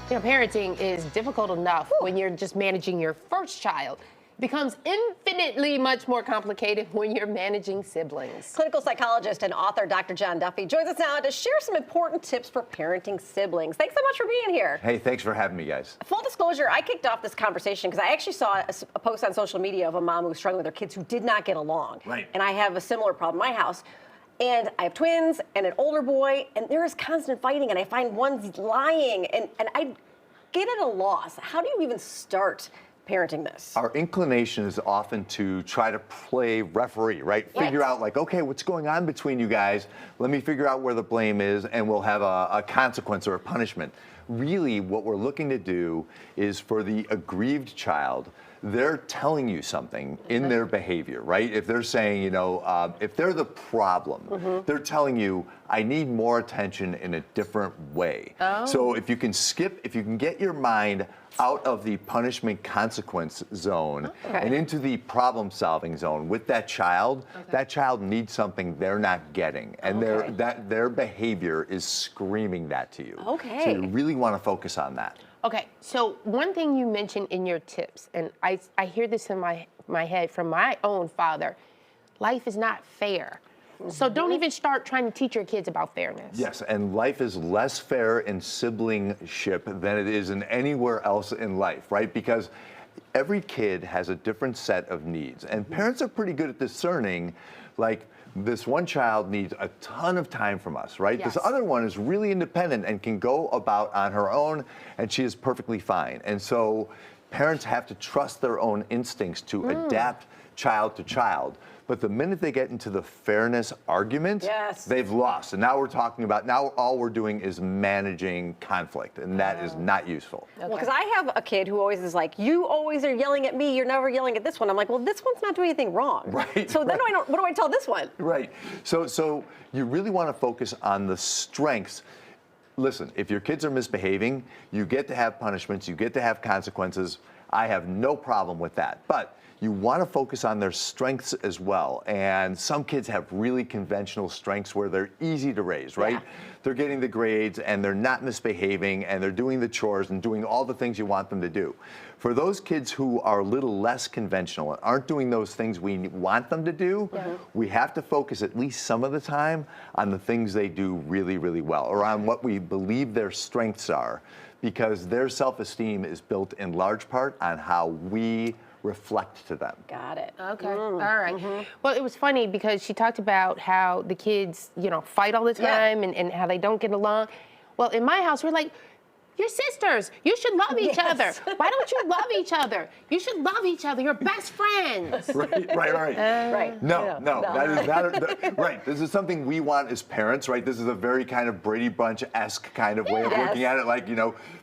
Parenting is difficult enough when you're just managing your first child. It becomes infinitely much more complicated when you're managing siblings. Clinical psychologist and author Dr. John Duffy joins us now to share some important tips for parenting siblings. Thanks so much for being here. Hey, thanks for having me, guys. Full disclosure, I kicked off this conversation because I actually saw a post on social media of a mom who was struggling with her kids who did not get along. Right. And I have a similar problem in my house. And I have twins and an older boy, and there is constant fighting, and I find one's lying, and I get at a loss. How do you even start parenting this? Our inclination is often to try to play referee, right? Yes. Figure out like, okay, what's going on between you guys? Let me figure out where the blame is, and we'll have a consequence or a punishment. Really, what we're looking to do is for the aggrieved child, they're telling you something in their behavior, right? If they're saying, if they're the problem, they're telling you, I need more attention in a different way. Oh. So if you can get your mind out of the punishment consequence zone and into the problem solving zone with that child, that child needs something they're not getting. And their behavior is screaming that to you. Okay. So you really want to focus on that. Okay, so one thing you mentioned in your tips, and I hear this in my head from my own father, life is not fair. So don't even start trying to teach your kids about fairness. Yes, and life is less fair in siblingship than it is in anywhere else in life, right? Because every kid has a different set of needs, and parents are pretty good at discerning, like, this one child needs a ton of time from us, right? Yes. This other one is really independent and can go about on her own, and she is perfectly fine. And so parents have to trust their own instincts to adapt child to child. But the minute they get into the fairness argument, they've lost. And now all we're doing is managing conflict, and that is not useful. Well, because I have a kid who always is like, you always are yelling at me, you're never yelling at this one. I'm like, well, this one's not doing anything wrong. Right. So then what do I tell this one? Right. So you really want to focus on the strengths. Listen, if your kids are misbehaving, you get to have punishments, you get to have consequences. I have no problem with that. But you want to focus on their strengths as well. And some kids have really conventional strengths where they're easy to raise, right? Yeah. They're getting the grades and they're not misbehaving and they're doing the chores and doing all the things you want them to do. For those kids who are a little less conventional and aren't doing those things we want them to do, we have to focus at least some of the time on the things they do really, really well, or on what we believe their strengths are, because their self-esteem is built in large part on how we reflect to them. Got it. Okay, all right. Well, it was funny because she talked about how the kids, fight all the time and how they don't get along. Well, in my house, we're like, you're sisters. You should love each other. Why don't you love each other? You should love each other. You're best friends. Right. Right. No, that is not, right. This is something we want as parents, right? This is a very kind of Brady Bunch-esque kind of way of looking at it, like,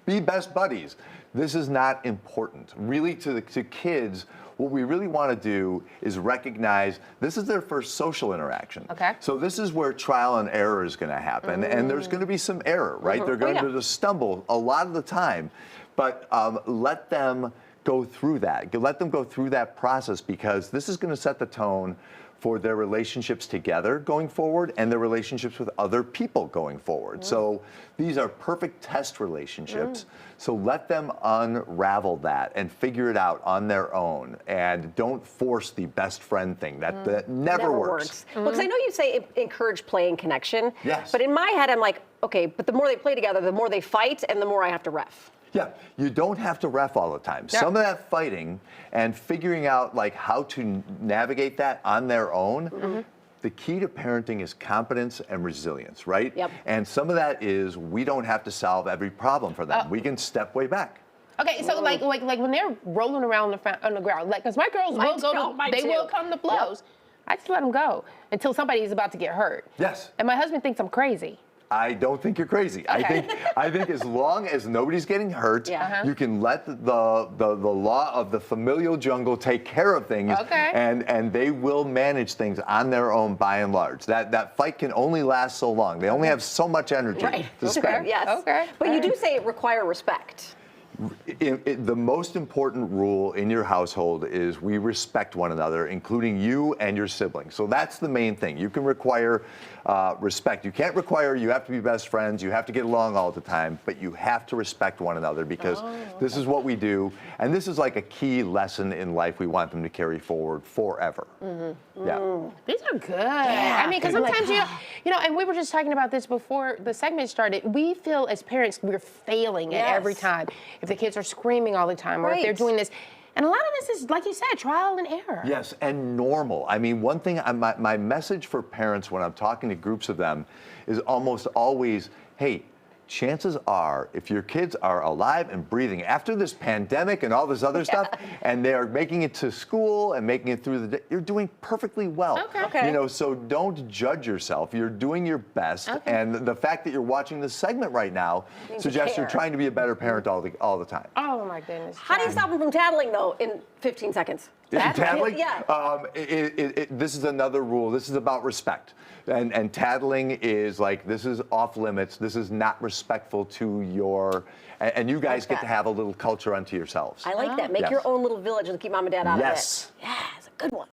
be best buddies. This is not important. Really, to kids, what we really want to do is recognize this is their first social interaction. Okay. So this is where trial and error is going to happen, and there's going to be some error, right? They're going to stumble a lot of the time, but let them go through that. Let them go through that process, because this is going to set the tone for their relationships together going forward and their relationships with other people going forward. So these are perfect test relationships. So let them unravel that and figure it out on their own, and don't force the best friend thing. That never works. Well, because I know you say encourage play and connection. Yes. But in my head, I'm like, okay, but the more they play together, the more they fight and the more I have to ref. Yeah, you don't have to ref all the time. Yeah. Some of that fighting and figuring out like how to navigate that on their own, the key to parenting is competence and resilience, right? Yep. And some of that is we don't have to solve every problem for them. We can step way back. Okay, so like when they're rolling around on the ground, like, because my girls will come to blows. I just let them go until somebody's about to get hurt. Yes. And my husband thinks I'm crazy. I don't think you're crazy. Okay. I think as long as nobody's getting hurt, you can let the law of the familial jungle take care of things, and they will manage things on their own by and large. That fight can only last so long. They only have so much energy to spend. Yes. Okay. But you do say require respect. The most important rule in your household is we respect one another, including you and your siblings. So that's the main thing. You can require respect. You can't require you have to be best friends, you have to get along all the time, but you have to respect one another because this is what we do. And this is like a key lesson in life we want them to carry forward forever. Yeah. These are good. I mean, because sometimes you know, and we were just talking about this before the segment started. We feel as parents we're failing at every time. If the kids are screaming all the time, or if they're doing this. And a lot of this is, like you said, trial and error. Yes, and normal. I mean, one thing, my message for parents when I'm talking to groups of them is almost always, hey, chances are, if your kids are alive and breathing after this pandemic and all this other stuff, and they're making it to school and making it through the day, you're doing perfectly well. Okay. You know, so don't judge yourself. You're doing your best, and the fact that you're watching this segment right now suggests you're trying to be a better parent all the time. Oh my goodness. How do you stop them from tattling, though, in 15 seconds? Tattling? Yeah. This is another rule. This is about respect. And tattling is like, this is off limits. This is not respectful to your, and you guys get to have a little culture unto yourselves. I like that. Make your own little village and keep mom and dad out of it. Yes. Yeah, it's a good one.